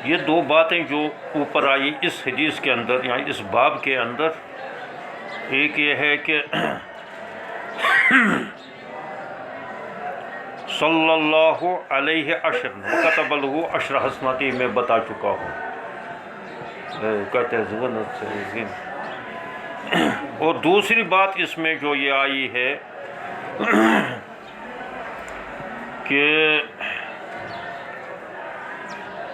یہ دو باتیں جو اوپر آئی اس حدیث کے اندر یا اس باب کے اندر، ایک یہ ہے کہ صلی اللہ علیہ عشر وکتب له عشر حسنات، میں بتا چکا ہوں، کہتے ہیں زبنت سے۔ اور دوسری بات اس میں جو یہ آئی ہے کہ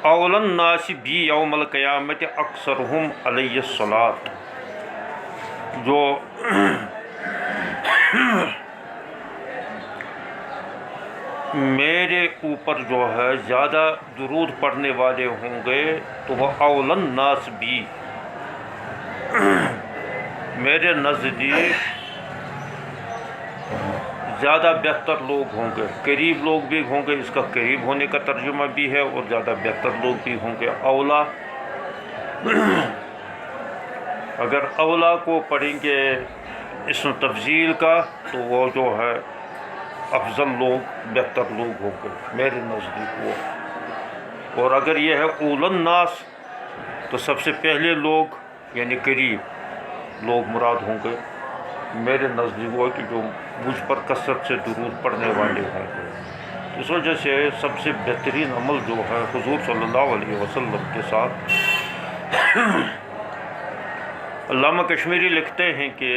اول الناس بی یوم القیامت اکثرہم علیہ الصلاۃ، جو میرے اوپر جو ہے زیادہ درود پڑھنے والے ہوں گے تو وہ اول الناس بھی، میرے نزدیک زیادہ بہتر لوگ ہوں گے، قریب لوگ بھی ہوں گے، اس کا قریب ہونے کا ترجمہ بھی ہے، اور زیادہ بہتر لوگ بھی ہوں گے۔ اولا، اگر اولا کو پڑھیں گے اسم تفضیل کا تو وہ جو ہے افضل لوگ، بہتر لوگ ہوں گے میرے نزدیک وہ۔ اور اگر یہ ہے اول الناس تو سب سے پہلے لوگ یعنی قریب لوگ مراد ہوں گے میرے نزدیک وہ کہ جو مجھ پر کثرت سے درود پڑھنے والے ہوں گے۔ اس وجہ سے سب سے بہترین عمل جو ہے حضور صلی اللہ علیہ وسلم کے ساتھ، علامہ کشمیری لکھتے ہیں کہ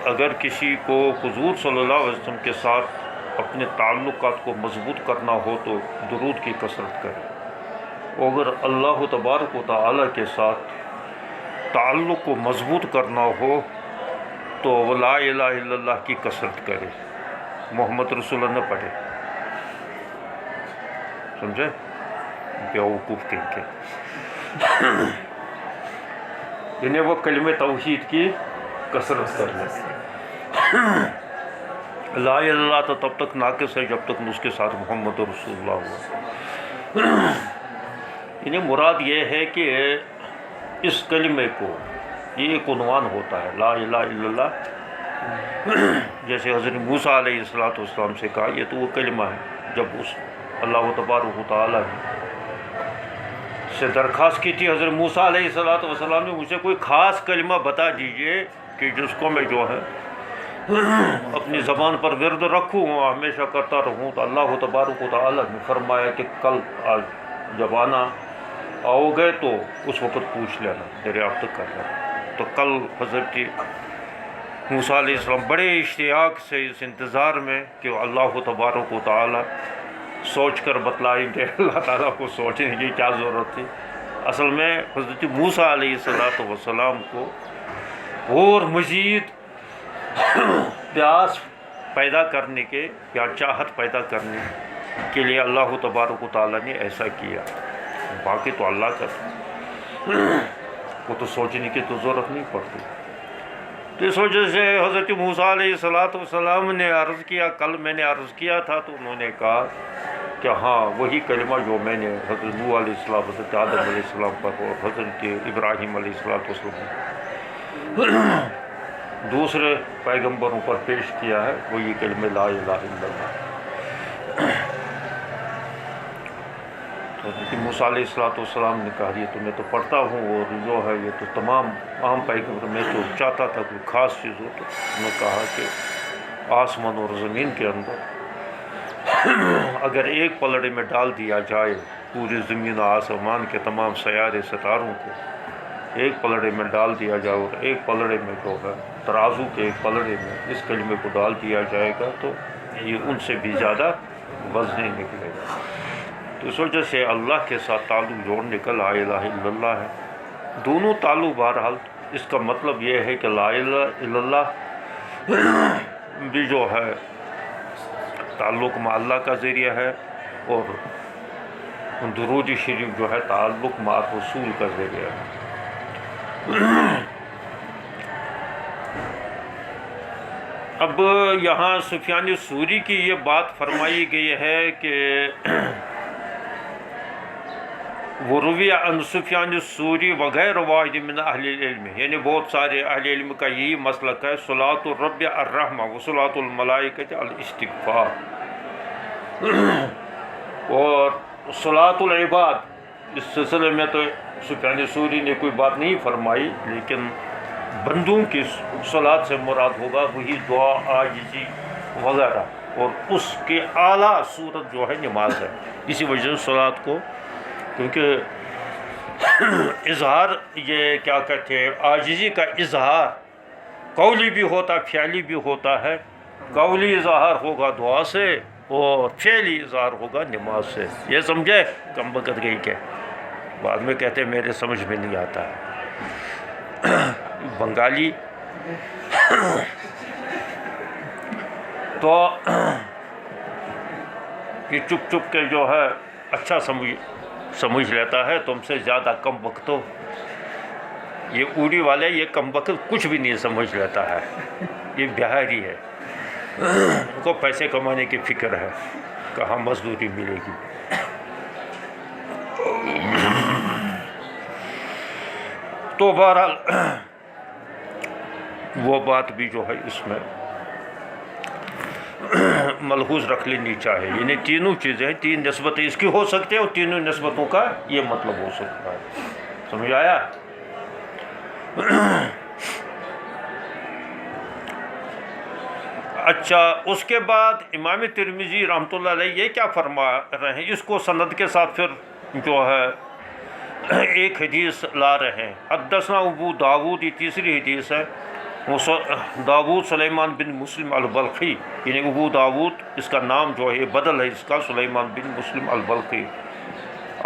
اگر کسی کو حضور صلی اللہ علیہ وسلم کے ساتھ اپنے تعلقات کو مضبوط کرنا ہو تو درود کی کثرت کرے، اگر اللہ تبارک و تعالیٰ کے ساتھ تعلق کو مضبوط کرنا ہو تو وہ لا الہ الا اللہ کی کثرت کرے، محمد رسول اللہ نہ پڑھے، سمجھے؟ بیوقوف کہیں کے یعنی وہ کلمہ توحید کی کثرت کرے۔ لا الہ الا اللہ تو تب تک ناقص ہے جب تک اس کے ساتھ محمد رسول اللہ ہوا۔ یعنی مراد یہ ہے کہ اس کلمے کو، یہ ایک عنوان ہوتا ہے لا الہ الا اللہ، جیسے حضرت موسیٰ علیہ السلام سے کہا یہ تو وہ کلمہ ہے، جب اس اللہ تبارک و تعالیٰ سے درخواست کی تھی حضرت موسیٰ علیہ السلام نے، مجھے کوئی خاص کلمہ بتا دیجئے کہ جس کو میں جو ہے اپنی زبان پر ورد رکھوں اور ہمیشہ کرتا رہوں، تو اللہ تبارک و تعالیٰ نے فرمایا کہ کل آج جب آؤ گے تو اس وقت پوچھ لینا، دریافت کر لینا۔ تو کل حضرت موسیٰ علیہ السلام بڑے اشتیاق سے اس انتظار میں کہ اللہ تبارک و تعالیٰ سوچ کر بتلائیں گے، اللہ تعالیٰ کو سوچنے کی کیا ضرورت تھی۔ اصل میں حضرت موسیٰ علیہ السلام کو اور مزید پیاس پیدا کرنے کے یا چاہت پیدا کرنے کے لیے اللہ تبارک و تعالیٰ نے ایسا کیا، باقی تو اللہ کا کو تو سوچنے کی تو ضرورت نہیں پڑتی۔ تو اس وجہ سے حضرت موسیٰ علیہ السلام نے عرض کیا، کل میں نے عرض کیا تھا تو انہوں نے کہا کہ ہاں وہی کلمہ جو میں نے حضرت نوح علیہ السلام، حضرت آدم علیہ السلام پر اور حضرت ابراہیم علیہ السلام دوسرے پیغمبروں پر پیش کیا ہے، وہی کلمہ لا الہ الا اللہ۔ حضرت موسیٰ علیہ السلام نے کہا یہ تو میں تو پڑھتا ہوں، اور جو ہے یہ تو تمام عام پیغمبر، میں تو چاہتا تھا کوئی خاص چیز ہو۔ تو انہوں نے کہا کہ آسمان اور زمین کے اندر اگر ایک پلڑے میں ڈال دیا جائے پوری زمین و آسمان کے تمام سیارے ستاروں کو ایک پلڑے میں ڈال دیا جائے، اور ایک پلڑے میں جو ہے ترازو کے ایک پلڑے میں اس کلمے کو ڈال دیا جائے گا تو یہ ان سے بھی زیادہ وزنی نکلے گا۔ تو اس وجہ سے اللہ کے ساتھ تعلق جوڑنے کا لا الہ الا اللہ ہے۔ دونوں تعلق بہرحال اس کا مطلب یہ ہے کہ لا الہ الا اللہ بھی جو ہے تعلق مع اللہ کا ذریعہ ہے، اور درود شریف جو ہے تعلق مع رسول کا ذریعہ ہے۔ اب یہاں سفیان ثوری کی یہ بات فرمائی گئی ہے کہ وروی عن سفیان الثوری وغیر واحد من اہل العلم، یعنی بہت سارے اہل علم کا یہی مسلک ہے، صلاۃ الرب الرحمہ و صلاۃ الملائکۃ الاستغفار، اور صلاۃ العباد اس سلسلے میں تو سفیان ثوری نے کوئی بات نہیں فرمائی، لیکن بندوں کی صلات سے مراد ہوگا وہی دعا، عاجزی وغیرہ، اور اس کے اعلیٰ صورت جو ہے نماز ہے۔ اسی وجہ سے صلات کو، کیونکہ اظہار، یہ کیا کہتے ہیں، عاجزی کا اظہار قولی بھی ہوتا، فعلی بھی ہوتا ہے۔ قولی اظہار ہوگا دعا سے اور فعلی اظہار ہوگا نماز سے۔ یہ سمجھے؟ کم وقت گئی کہ بعد میں کہتے ہیں میرے سمجھ میں نہیں آتا ہے۔ بنگالی تو یہ چپ چپ کے جو ہے اچھا سمجھ لیتا ہے، تم سے زیادہ کم وقت ہو۔ یہ اوڑی والے یہ کم وقت کچھ بھی نہیں سمجھ لیتا ہے، یہ بہاری ہے، ان کو پیسے کمانے کی فکر ہے، کہاں مزدوری ملے گی۔ تو بہرحال وہ بات بھی جو ہے اس میں ملحوظ رکھ لینی چاہیے، یعنی تینوں چیزیں، تین نسبتیں اس کی ہو سکتے ہیں، اور تینوں نسبتوں کا یہ مطلب ہو سکتا ہے۔ سمجھ آیا؟ اچھا، اس کے بعد امام ترمذی رحمۃ اللہ علیہ یہ کیا فرما رہے ہیں، اس کو سند کے ساتھ پھر جو ہے ایک حدیث لا رہے ہیں۔ حدثنا ابو داود، یہ تیسری حدیث ہے۔ داود سلیمان بن مسلم البلخی، یعنی ابو داود اس کا نام جو ہے بدل ہے اس کا، سلیمان بن مسلم البلخی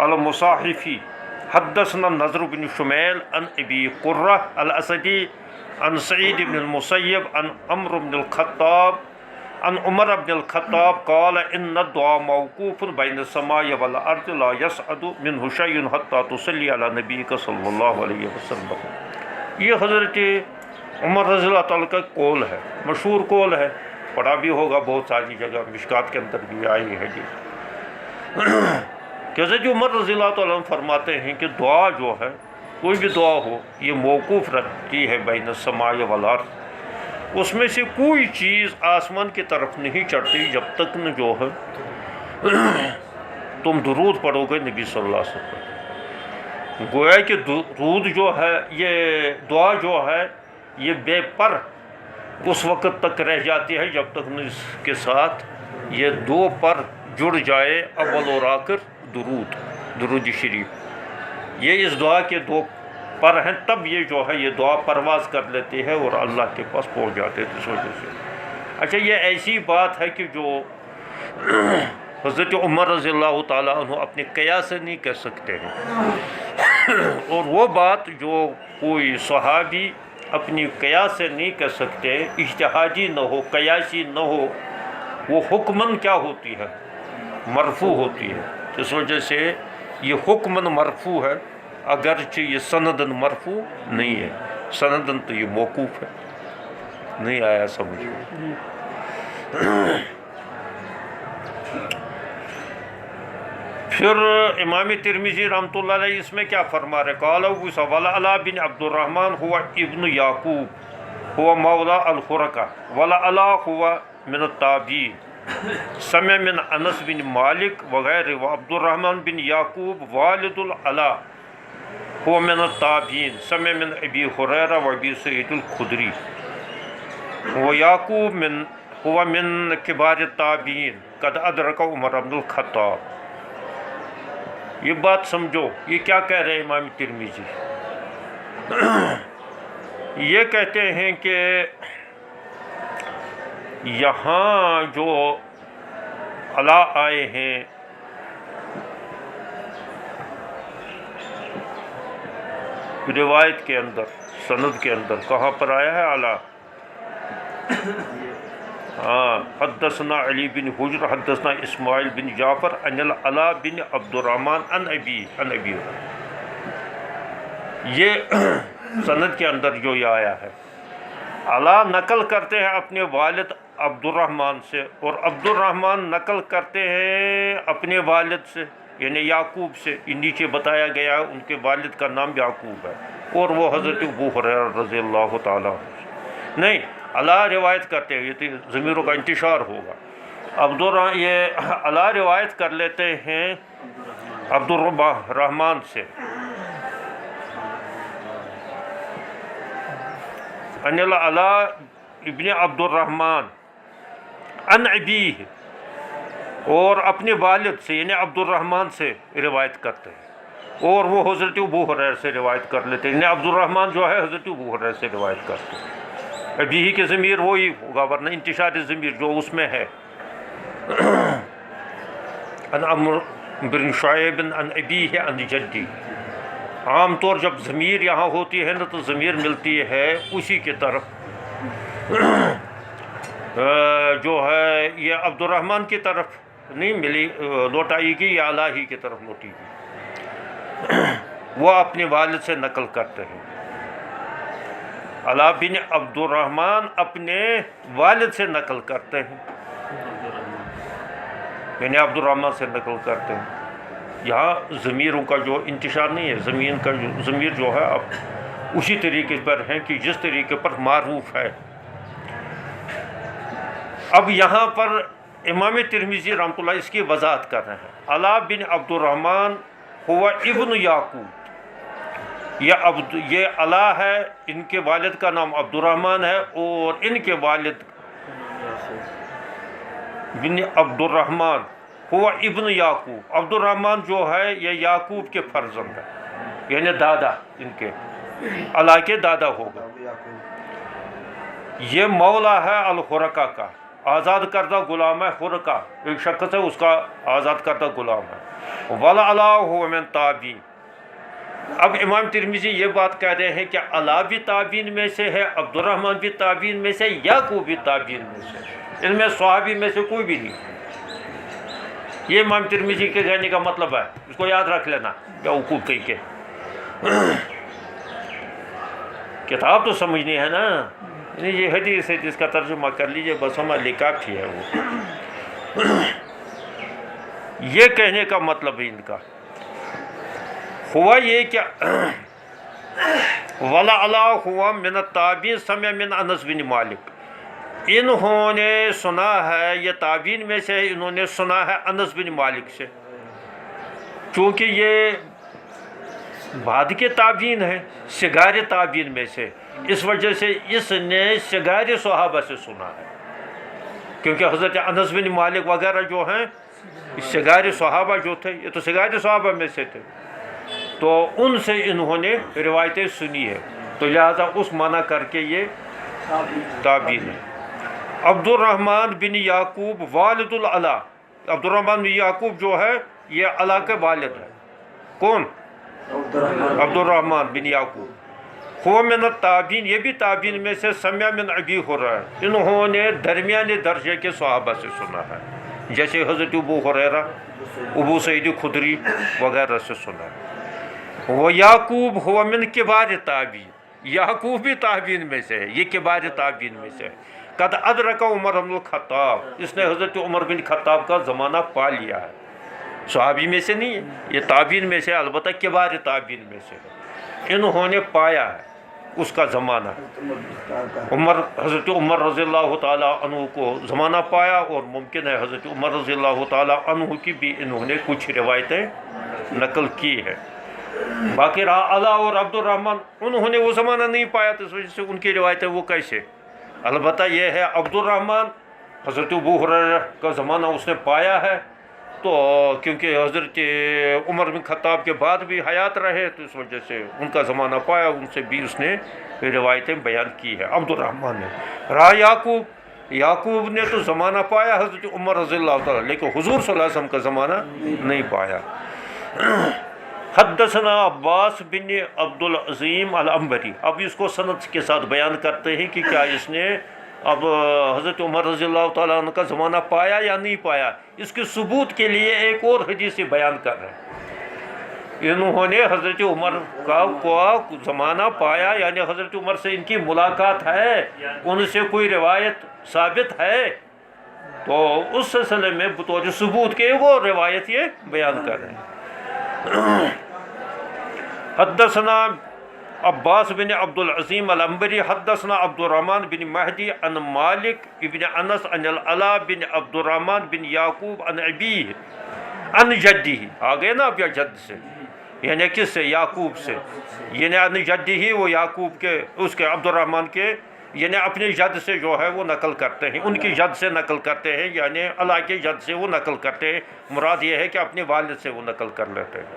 المصاحفی۔ حدثنا نضر بن شمیل عن ابی قرہ الاسدی عن سعید بن المسیب عن عمر بن الخطاب عن عمر بن الخطاب قال ان الدعاء موقوف بین السماء والارض لا يصعد منه شيء حتى تصلي على نبيك صلی اللہ علیہ وسلم۔ یہ حضرت عمر رضی اللہ تعالیٰ کا قول ہے، مشہور قول ہے، پڑھا بھی ہوگا بہت ساری جگہ، مشکات کے اندر بھی آئی ہے جی۔ جیسے جو عمر رضی اللہ تعالیٰ فرماتے ہیں کہ دعا جو ہے، کوئی بھی دعا ہو، یہ موقوف رکھتی ہے بین السماء والارض، اس میں سے کوئی چیز آسمان کی طرف نہیں چڑھتی جب تک نہ جو ہے تم درود پڑھو گے نبی صلی اللہ علیہ وسلم۔ گویا کہ درود جو ہے، یہ دعا جو ہے، یہ بے پر اس وقت تک رہ جاتی ہے جب تک اس کے ساتھ یہ دو پر جڑ جائے، اول اور آخر درود شریف، یہ اس دعا کے دو پر ہیں، تب یہ جو ہے یہ دعا پرواز کر لیتی ہے اور اللہ کے پاس پہنچ جاتے ہیں اس وجہ سے۔ اچھا، یہ ایسی بات ہے کہ جو حضرت عمر رضی اللہ تعالیٰ عنہ اپنے قیاس سے نہیں کہہ سکتے ہیں، اور وہ بات جو کوئی صحابی اپنی قیاس سے نہیں کہہ سکتے، اجتہادی نہ ہو، قیاسی نہ ہو، وہ حکماً کیا ہوتی ہے؟ مرفوع ہوتی ہے۔ اس وجہ سے یہ حکماً مرفوع ہے، اگرچہ یہ سندن مرفوع نہیں ہے، سندن تو یہ موقوف ہے۔ نہیں آیا سمجھ میں؟ پھر امام ترمذی رحمۃ اللہ علیہ اس میں کیا فرما رہے؟ قال ابو ولا بن عبد الرحمن هو ابن یعقوب هو مولا الخرقہ ولا هو من التابعین سمع من انس بن مالک وغیرہ وعبد الرحمن بن یعقوب والد العلا هو من التابعین سمع من ابی ہریرہ وابی سعید الخدری ویعقوب هو من کبار التابعین قد ادرک عمر بن الخطاب۔ یہ بات سمجھو، یہ کیا کہہ رہے ہیں امام ترمذی؟ یہ کہتے ہیں کہ یہاں جو علا آئے ہیں، روایت کے اندر، سند کے اندر کہاں پر آیا ہے علا؟ حدثنا علی بن حجر حدثنا اسماعیل بن جعفر عن العلا بن عبد الرحمن عن ابی یہ سند کے اندر جو یہ آیا ہے، علا نقل کرتے ہیں اپنے والد عبد الرحمن سے، اور عبد الرحمن نقل کرتے ہیں اپنے والد سے، یعنی یعقوب سے۔ نیچے بتایا گیا ہے ان کے والد کا نام یعقوب ہے، اور وہ حضرت ابو ہریرہ رضی اللہ تعالیٰ عنہ نہیں، علا روایت کرتے ہیں، یہ ضمیروں کا انتشار ہوگا۔ یہ علا روایت کر لیتے ہیں عبد الرحمن سے ان العلا ابن عبد الرحمن ان ابیہ، اور اپنے والد سے یعنی عبد الرحمن سے روایت کرتے ہیں، اور وہ حضرت ابو ہریرہ سے روایت کر لیتے ہیں، یعنی عبد الرحمن جو ہے حضرت ابو ہریرہ سے روایت کرتے ہیں۔ ابیہ کے ضمیر وہی ہوگا، ورنہ انتشار ضمیر جو اس میں ہے ان عمرو بن شعیب ان ابیہ ان جدی۔ عام طور جب ضمیر یہاں ہوتی ہے نا تو ضمیر ملتی ہے اسی کی طرف، جو ہے یہ عبد الرحمن کی طرف نہیں ملی لوٹائی گی، یا اعلیٰ ہی کی طرف لوٹی گی۔ وہ اپنے والد سے نقل کرتے ہیں، علا بن عبد الرحمن اپنے والد سے نقل کرتے ہیں، یعنی عبد الرحمن سے نقل کرتے ہیں۔ یہاں ضمیروں کا جو انتشار نہیں ہے، زمین کا جو ضمیر جو ہے اب اسی طریقے پر ہے کہ جس طریقے پر معروف ہے۔ اب یہاں پر امام ترمذی رحمۃ اللہ اس کی وضاحت کر رہے ہیں۔ علا بن عبد الرحمن ہوا ابن یعقوب، یہ علا ہے، ان کے والد کا نام عبد الرحمن ہے، اور ان کے والد بن عبد الرحمن ہوا ابن یعقوب، عبد الرحمن جو ہے یہ یعقوب کے فرزند ہے، یعنی دادا، ان کے علا کے دادا ہوگا۔ یہ مولا ہے الحرقہ کا، آزاد کردہ غلام ہے، حرقہ ایک شخص ہے، اس کا آزاد کردہ غلام ہے۔ والعلا هو من تابعین۔ اب امام ترمذی یہ بات کہہ رہے ہیں کہ علا بھی تابعین میں سے ہے، عبد الرحمن بھی تابعین میں سے، یعقوب بھی تابعین میں سے، ان میں صحابی میں سے کوئی بھی نہیں۔ یہ امام ترمذی کے کہنے کا مطلب ہے، اس کو یاد رکھ لینا کیا حقوق کہیں کے کتاب تو سمجھنی ہے نا، یہ حدیث ہے جس کا ترجمہ کر لیجئے، بس ہمارے کافی ہے وہ۔ یہ کہنے کا مطلب ہے ان کا ہوا یہ کہ وَلَعْلَا هُوَ مِنَ التَّابِعِينَ سَمِعَ مِنْ انس بن مالک، انہوں نے سنا ہے، یہ تابعین میں سے انہوں نے سنا ہے انس بن مالک سے، چونکہ یہ بعد کے تابعین ہیں، صغار تابعین میں سے، اس وجہ سے اس نے صغار صحابہ سے سنا ہے، کیونکہ حضرت انس بن مالک وغیرہ جو ہیں صغار صحابہ جو تھے، یہ تو صغار صحابہ میں سے تھے، تو ان سے انہوں نے روایتیں سنی ہے، تو لہذا اس معنی کر کے یہ تابعین ہے۔ عبد الرحمن بن یعقوب والد العلا، عبد الرحمن بن یعقوب جو ہے یہ علا کے والد ہے، کون؟ عبد الرحمن بن یعقوب۔ هو من التابعین، یہ بھی تابعین میں سے، سمع من ابی ہریرہ، انہوں نے درمیانے درجے کے صحابہ سے سنا ہے، جیسے حضرت ابو ہریرہ، ابو سعید خدری وغیرہ سے سنا ہے۔ وہ یعقوب هو من کبار تابعین، یعقوب بھی تابعین میں سے ہے، یہ کبار تابعین میں سے ہے۔ قد ادرک عمر بن الخطاب، اس نے حضرت عمر بن خطاب کا زمانہ پا لیا ہے، صحابی میں سے نہیں ہے، یہ تابعین میں سے، البتہ کبار تابعین میں سے ہے، انہوں نے پایا ہے اس کا زمانہ، حضرت عمر رضی اللہ تعالیٰ عنہ کو زمانہ پایا، اور ممکن ہے حضرت عمر رضی اللہ تعالیٰ عنہ کی بھی انہوں نے کچھ روایتیں نقل کی ہے۔ باقی رہا علا اور عبد الرحمن، انہوں نے وہ زمانہ نہیں پایا، تو اس وجہ سے ان کی روایتیں وہ کیسے؟ البتہ یہ ہے عبد الرحمن حضرت ابو ہریرہ کا زمانہ اس نے پایا ہے، تو کیونکہ حضرت عمر بن خطاب کے بعد بھی حیات رہے، تو اس وجہ سے ان کا زمانہ پایا، ان سے بھی اس نے روایتیں بیان کی ہے عبد الرحمن نے۔ رہا یعقوب نے تو زمانہ پایا حضرت عمر رضی اللہ تعالیٰ، لیکن حضور صلی اللہ علیہ وسلم کا زمانہ نہیں پایا۔ حدثنا عباس بن عبد العظیم العنبری، اب اس کو سند کے ساتھ بیان کرتے ہیں کہ کیا اس نے اب حضرت عمر رضی اللہ تعالیٰ عنہ کا زمانہ پایا یا نہیں پایا۔ اس کے ثبوت کے لیے ایک اور حدیث بیان کر رہے ہیں، انہوں نے حضرت عمر کا زمانہ پایا، یعنی حضرت عمر سے ان کی ملاقات ہے، ان سے کوئی روایت ثابت ہے، تو اس سلسلے میں بطور ثبوت کے وہ روایت یہ بیان کر رہے ہیں۔ حدثنا عباس بن عبد العظیم العنبری حدثنا عبد الرحمن بن مہدی عن مالک ابن انس عن العلا بن عبد الرحمن بن یعقوب عن ابیہ ان جدی ہی آ گئے نا اب یا جد سے، یعنی کس سے؟ یعقوب سے، یعنی ان جدی ہی وہ یعقوب کے اس کے عبد الرحمن کے یعنی اپنی جد سے جو ہے وہ نقل کرتے ہیں، ان کی جد سے نقل کرتے ہیں، یعنی اللہ کی جد سے وہ نقل کرتے ہیں، مراد یہ ہے کہ اپنے والد سے وہ نقل کر لیتے ہیں۔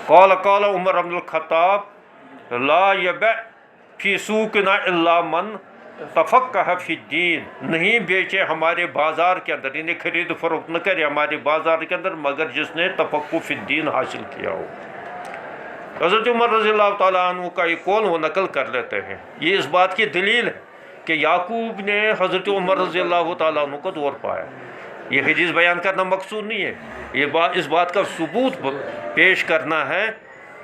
قال عمر بن الخطاب لا یبع فی سوقنا الا من تفقہ فی الدین، نہیں بیچے ہمارے بازار کے اندر، یعنی خرید فروخت نہ کرے ہمارے بازار کے اندر مگر جس نے تفقہ فی الدین حاصل کیا ہو۔ حضرت عمر رضی اللہ تعالیٰ عنہ کا یہ قول وہ نقل کر لیتے ہیں۔ یہ اس بات کی دلیل ہے کہ یعقوب نے حضرت عمر رضی اللہ تعالیٰ عنہ کو دور پایا۔ یہ حدیث بیان کرنا مقصود نہیں ہے، یہ اس بات کا ثبوت پیش کرنا ہے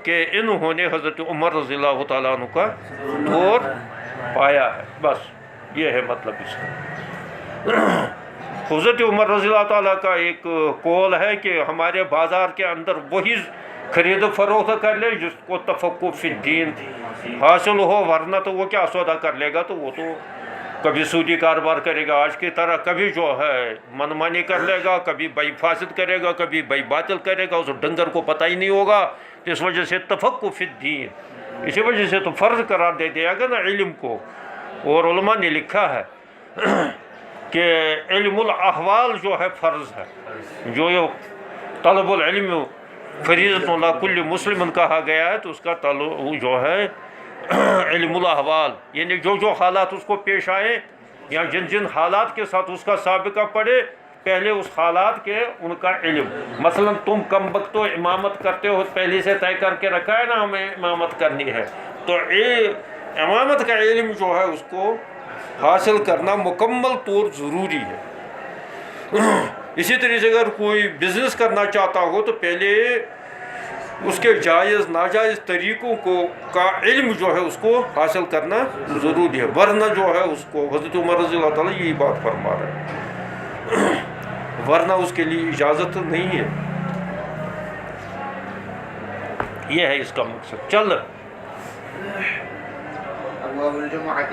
کہ انہوں نے حضرت عمر رضی اللہ تعالیٰ عنہ کا دور پایا ہے، بس یہ ہے مطلب اس کا۔ حضرت عمر رضی اللہ تعالیٰ کا ایک قول ہے کہ ہمارے بازار کے اندر وہی خرید و فروخت کر لے جس کو تفقہ فی الدین حاصل ہو، ورنہ تو وہ کیا سودا کر لے گا، تو وہ تو کبھی سودی کاروبار کرے گا آج کی طرح، کبھی جو ہے منمانی کر لے گا، کبھی بئی فاسد کرے گا، کبھی بئی باطل کرے گا، اس ڈنگر کو پتہ ہی نہیں ہوگا۔ تو اس وجہ سے تفقہ فی الدین، اسی وجہ سے تو فرض قرار دے دیا گیا نا علم کو، اور علماء نے لکھا ہے کہ علم الاحوال جو ہے فرض ہے، جو طلب العلم فریضۃ علی کل مسلم کہا گیا ہے، تو اس کا تعلق جو ہے علم الاحوال، یعنی جو حالات اس کو پیش آئے یا جن حالات کے ساتھ اس کا سابقہ پڑے، پہلے اس حالات کے ان کا علم۔ مثلا تم کم وقت تو امامت کرتے ہو، پہلے سے طے کر کے رکھا ہے نا ہمیں امامت کرنی ہے، تو امامت کا علم جو ہے اس کو حاصل کرنا مکمل طور ضروری ہے۔ اسی طرح سے اگر کوئی بزنس کرنا چاہتا ہو تو پہلے اس کے جائز ناجائز طریقوں کا علم جو ہے اس کو حاصل کرنا ضروری ہے، ورنہ جو ہے اس کو حضرت عمر رضی اللہ تعالیٰ یہی بات فرما رہے ہیں، ورنہ اس کے لیے اجازت نہیں ہے۔ یہ ہے اس کا مقصد۔ چل ابواب الجمعة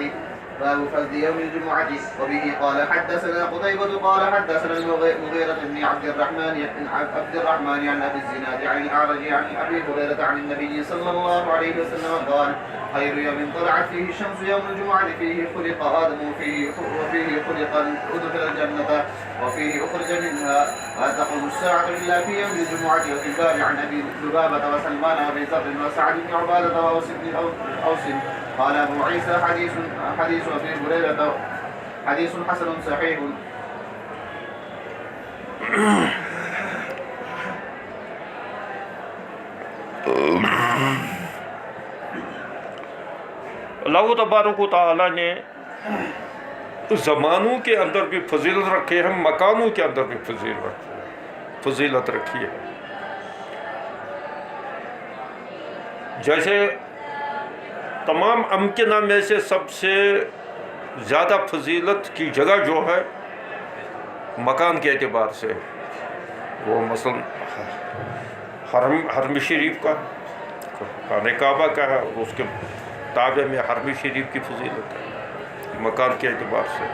باب فضل يوم الجمعة وبه قال حدثنا قتيبة قال حدثنا المغيرة بن عبد الرحمن عن أبي الزناد عن الأعرج عن أبي هريرة عن النبي صلى الله عليه وسلم قال خير يوم طلعت فيه الشمس يوم الجمعة فيه خلق آدم وفيه خلق أدخل الجنة وفيه أخرج منها لا تقوم الساعة إلا في يوم الجمعة وفي الباب عن أبي لبابة وسلمان وأبي ذر وسعد بن عبادة وأوس بن أوس قال أبو عيسى حديث أبي هريرة حديث حسن صحيح۔ اللہ تبارک و تعالیٰ نے زمانوں کے اندر بھی فضیلت رکھی ہے، مکانوں کے اندر بھی فضیلت رکھی ہے۔ جیسے تمام امکنہ میں سے سب سے زیادہ فضیلت کی جگہ جو ہے مکان کے اعتبار سے، وہ مثلا حرم شریف کا، خانہ کعبہ کا ہے، اور اس کے تابع میں حرم شریف کی فضیلت ہے مکان کے اعتبار سے۔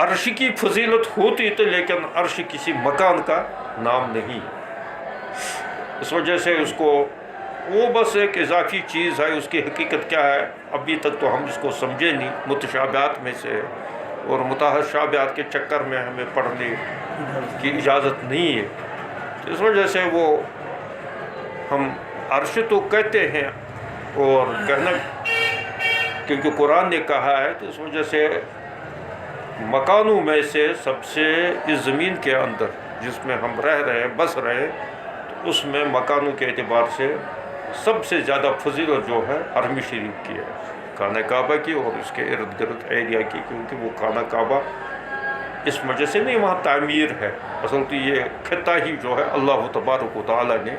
عرش کی فضیلت ہوتی تو لیکن عرش کسی مکان کا نام نہیں، اس وجہ سے اس کو وہ بس ایک اضافی چیز ہے، اس کی حقیقت کیا ہے ابھی تک تو ہم اس کو سمجھے نہیں، متشابہات میں سے، اور متشابہات کے چکر میں ہمیں پڑھنے کی اجازت نہیں ہے، اس وجہ سے وہ ہم عرش تو کہتے ہیں، اور کہنا کیونکہ قرآن نے کہا ہے، تو اس وجہ سے مکانوں میں سے سب سے اس زمین کے اندر جس میں ہم رہ رہے ہیں، بس رہے ہیں، تو اس میں مکانوں کے اعتبار سے سب سے زیادہ فضیلت جو ہے حرم شریف کی ہے، خانہ کعبہ کی اور اس کے ارد گرد ایریا کی، کیونکہ وہ خانہ کعبہ اس وجہ سے نہیں وہاں تعمیر ہے، اصل تو یہ خطہ ہی جو ہے اللہ تبارک و تعالیٰ نے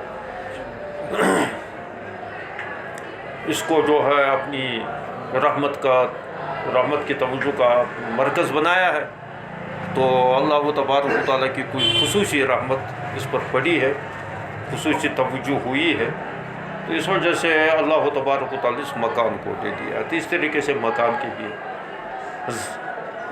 اس کو جو ہے اپنی رحمت کی توجہ کا مرکز بنایا ہے، تو اللہ تبارک و تعالیٰ کی کوئی خصوصی رحمت اس پر پڑی ہے، خصوصی توجہ ہوئی ہے، تو اس وجہ سے اللہ تبارک و تعالیٰ اس مکان کو دے دیا۔ تو اس طریقے سے مکان کی بھی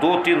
2-3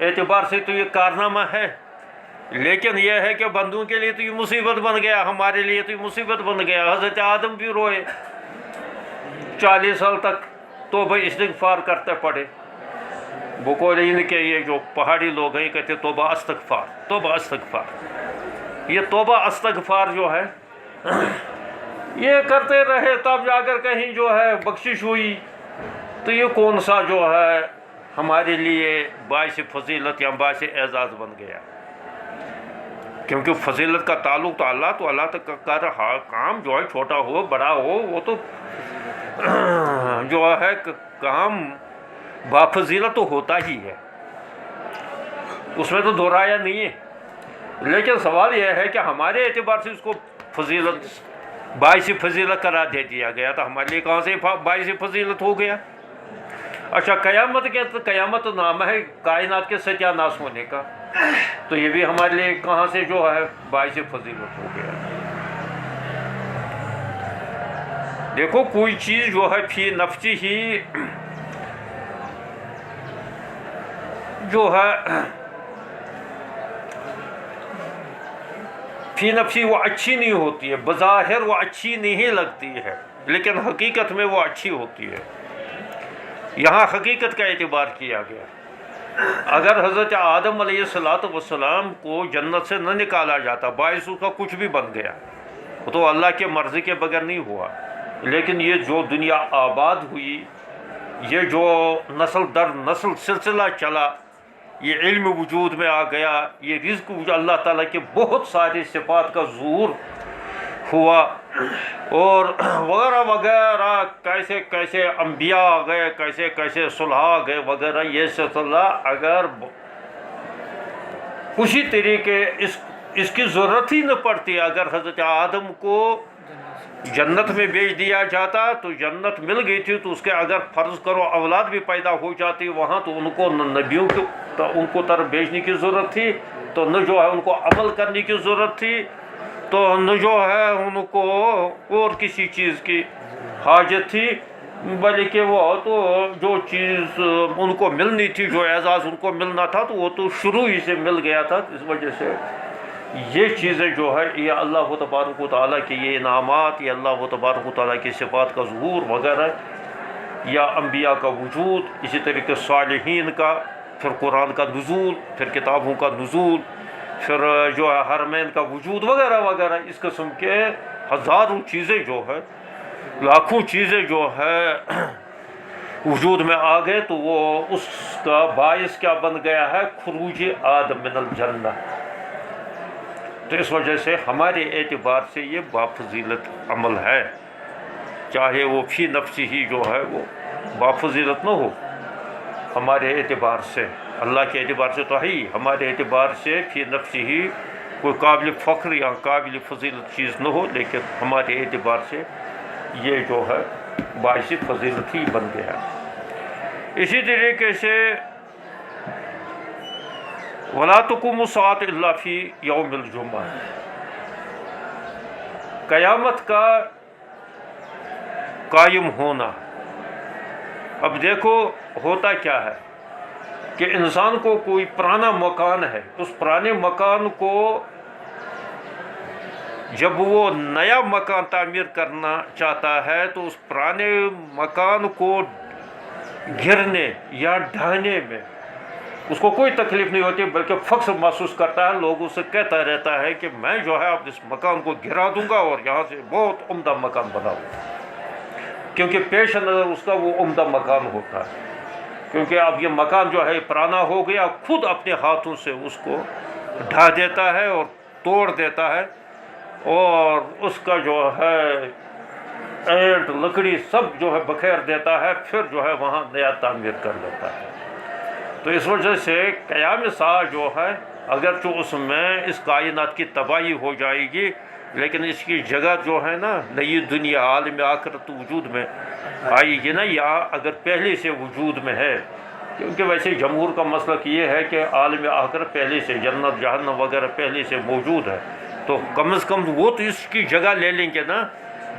اعتبار سے تو یہ کارنامہ ہے، لیکن یہ ہے کہ بندوں کے لیے تو یہ مصیبت بن گیا، ہمارے لیے تو یہ مصیبت بن گیا۔ حضرت آدم بھی روئے 40 سال تک، توبہ استغفار کرتے پڑے۔ بقول ان کے یہ جو پہاڑی لوگ ہیں کہتے توبہ استغفار، توبہ استغفار۔ یہ توبہ استغفار جو ہے یہ کرتے رہے، تب جا کر کہیں جو ہے بخشش ہوئی۔ تو یہ کون سا جو ہے ہمارے لیے باعث فضیلت یا باعث اعزاز بن گیا؟ کیونکہ فضیلت کا تعلق تو اللہ تک کا رہا، کام جو ہے چھوٹا ہو بڑا ہو وہ تو جو ہے کام بافضیلت تو ہوتا ہی ہے، اس میں تو دو رائے نہیں ہے۔ لیکن سوال یہ ہے کہ ہمارے اعتبار سے اس کو فضیلت باعث فضیلت قرار دے دیا گیا، تو ہمارے لیے کہاں سے باعث فضیلت ہو گیا؟ اچھا قیامت نام ہے کائنات کے ستیہ ناش ہونے کا، تو یہ بھی ہمارے لیے کہاں سے جو ہے باعث فضیلت ہو گیا؟ دیکھو کوئی چیز جو ہے فی نفسی ہی جو ہے فی نفسی وہ اچھی نہیں ہوتی ہے، بظاہر وہ اچھی نہیں لگتی ہے، لیکن حقیقت میں وہ اچھی ہوتی ہے۔ یہاں حقیقت کا اعتبار کیا گیا۔ اگر حضرت آدم علیہ السلام کو جنت سے نہ نکالا جاتا، باعث اس کا کچھ بھی بن گیا، وہ تو اللہ کے مرضی کے بغیر نہیں ہوا۔ لیکن یہ جو دنیا آباد ہوئی، یہ جو نسل در نسل سلسلہ چلا، یہ علم وجود میں آ گیا، یہ رزق اللہ تعالیٰ کے بہت ساری صفات کا ظہور ہوا، اور وغیرہ وغیرہ، کیسے کیسے انبیاء آ گئے، کیسے کیسے صلحاء آ گئے وغیرہ، یہ سلسلہ اگر اسی طریقے اس کی ضرورت ہی نہ پڑتی، اگر حضرت آدم کو جنت میں بھیج دیا جاتا تو جنت مل گئی تھی، تو اس کے اگر فرض کرو اولاد بھی پیدا ہو جاتی وہاں، تو ان کو نبیوں کو ان کو طرف بھیجنے کی ضرورت تھی، تو نہ جو ہے ان کو عمل کرنے کی ضرورت تھی، تو نہ جو ہے ان کو اور کسی چیز کی حاجت تھی، بلکہ وہ تو جو چیز ان کو ملنی تھی، جو اعزاز ان کو ملنا تھا، تو وہ تو شروع ہی سے مل گیا تھا۔ اس وجہ سے یہ چیزیں جو ہے یہ اللہ و تبارک و تعالیٰ کے یہ انعامات، یہ اللہ و تبارک و تعالیٰ کی صفات کا ظہور وغیرہ، یا انبیاء کا وجود، اسی طریقے صالحین کا، پھر قرآن کا نزول، پھر کتابوں کا نزول، پھر جو ہے حرمین کا وجود وغیرہ وغیرہ، اس قسم کے ہزاروں چیزیں جو ہے، لاکھوں چیزیں جو ہے وجود میں آ گئے، تو وہ اس کا باعث کیا بن گیا ہے؟ خروج آدم من الجنہ۔ تو اس وجہ سے ہمارے اعتبار سے یہ بافضیلت عمل ہے، چاہے وہ فی نفسی ہی جو ہے وہ بافضیلت نہ ہو، ہمارے اعتبار سے، اللہ کے اعتبار سے تو ہے ہی، ہمارے اعتبار سے فی نفسی ہی کوئی قابل فخر یا قابل فضیلت چیز نہ ہو، لیکن ہمارے اعتبار سے یہ جو ہے باعث فضیلت ہی بن گیا۔ اسی طریقے سے وَلَا تَقُومُ السَّاعَةُ إِلَّا فِي يَوْمِ الْجُمْعَةِ، قیامت کا قائم ہونا۔ اب دیکھو ہوتا کیا ہے کہ انسان کو کوئی پرانا مکان ہے، اس پرانے مکان کو جب وہ نیا مکان تعمیر کرنا چاہتا ہے تو اس پرانے مکان کو گرنے یا ڈھانے میں اس کو کوئی تکلیف نہیں ہوتی، بلکہ فخر محسوس کرتا ہے، لوگوں سے کہتا رہتا ہے کہ میں جو ہے اب اس مکان کو گرا دوں گا اور یہاں سے بہت عمدہ مکان بناؤں گا، کیونکہ پیش نظر اس کا وہ عمدہ مکان ہوتا ہے، کیونکہ اب یہ مکان جو ہے پرانا ہو گیا، خود اپنے ہاتھوں سے اس کو ڈھا دیتا ہے اور توڑ دیتا ہے، اور اس کا جو ہے اینٹ لکڑی سب جو ہے بکھیر دیتا ہے، پھر جو ہے وہاں نیا تعمیر کر لیتا ہے۔ تو اس وجہ سے قیام ساعہ جو ہے اگرچہ اس میں اس کائنات کی تباہی ہو جائے گی، لیکن اس کی جگہ جو ہے نا نئی دنیا عالم آخرت وجود میں آئے گی نا، یا اگر پہلے سے وجود میں ہے، کیونکہ ویسے جمہور کا مسلک یہ ہے کہ عالم آخرت پہلے سے جنت جہنم وغیرہ پہلے سے موجود ہے، تو کم از کم وہ تو اس کی جگہ لے لیں گے نا۔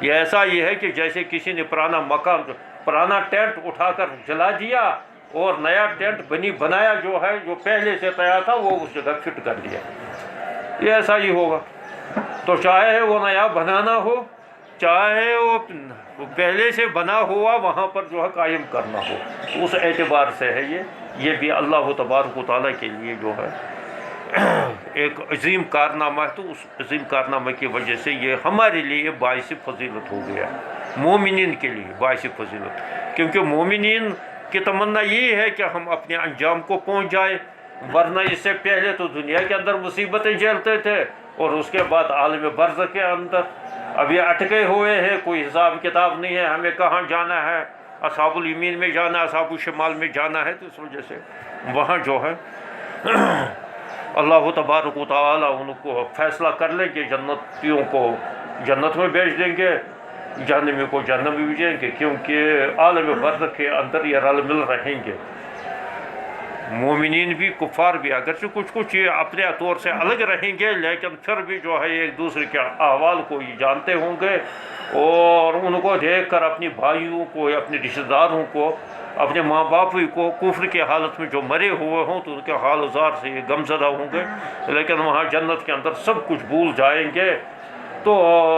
یہ ایسا یہ ہے کہ جیسے کسی نے پرانا مکان، پرانا ٹینٹ اٹھا کر جلا دیا اور نیا ٹینٹ بنایا جو ہے، جو پہلے سے تیار تھا وہ اس جگہ فٹ کر دیا. یہ ایسا ہی ہوگا. تو چاہے وہ نیا بنانا ہو، چاہے وہ پہلے سے بنا ہوا وہاں پر جو ہے قائم کرنا ہو، اس اعتبار سے ہے یہ بھی اللہ تبارک و تعالیٰ کے لیے جو ہے ایک عظیم کارنامہ ہے. تو اس عظیم کارنامے کی وجہ سے یہ ہمارے لیے باعث فضیلت ہو گیا، مومنین کے لیے باعث فضیلت. کیونکہ مومنین کی تمنا یہ ہے کہ ہم اپنے انجام کو پہنچ جائیں، ورنہ اس سے پہلے تو دنیا کے اندر مصیبتیں جھیلتے تھے اور اس کے بعد عالم برزخ کے اندر اب یہ اٹکے ہوئے ہیں، کوئی حساب کتاب نہیں ہے ہمیں کہاں جانا ہے، اصحاب الیمین میں جانا ہے، اصحاب الشمال میں جانا ہے. تو اس وجہ سے وہاں جو ہے اللہ تبارک و تعالیٰ ان کو فیصلہ کر لیں گے، جنتیوں کو جنت میں بھیج دیں گے، جہنمی کو جہنم میں بھیجیں گے، کیونکہ عالم برزخ کے اندر یہ رل مل رہیں گے. مومنین بھی کفار بھی اگرچہ کچھ یہ اپنے طور سے الگ رہیں گے، لیکن پھر بھی جو ہے ایک دوسرے کے احوال کو یہ جانتے ہوں گے، اور ان کو دیکھ کر اپنی بھائیوں کو یا اپنے رشتہ داروں کو، اپنے ماں باپ کو کفر کے حالت میں جو مرے ہوئے ہوں تو ان کے حال زار سے یہ غم زدہ ہوں گے. لیکن وہاں جنت کے اندر سب کچھ بھول جائیں گے. تو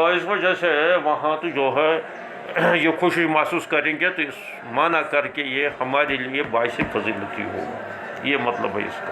اس وجہ سے وہاں تو جو ہے یہ خوشی محسوس کریں گے. تو اس معنی کر کے یہ ہمارے لیے باعث فضیلت ہی ہوگا. یہ مطلب ہے اس کا.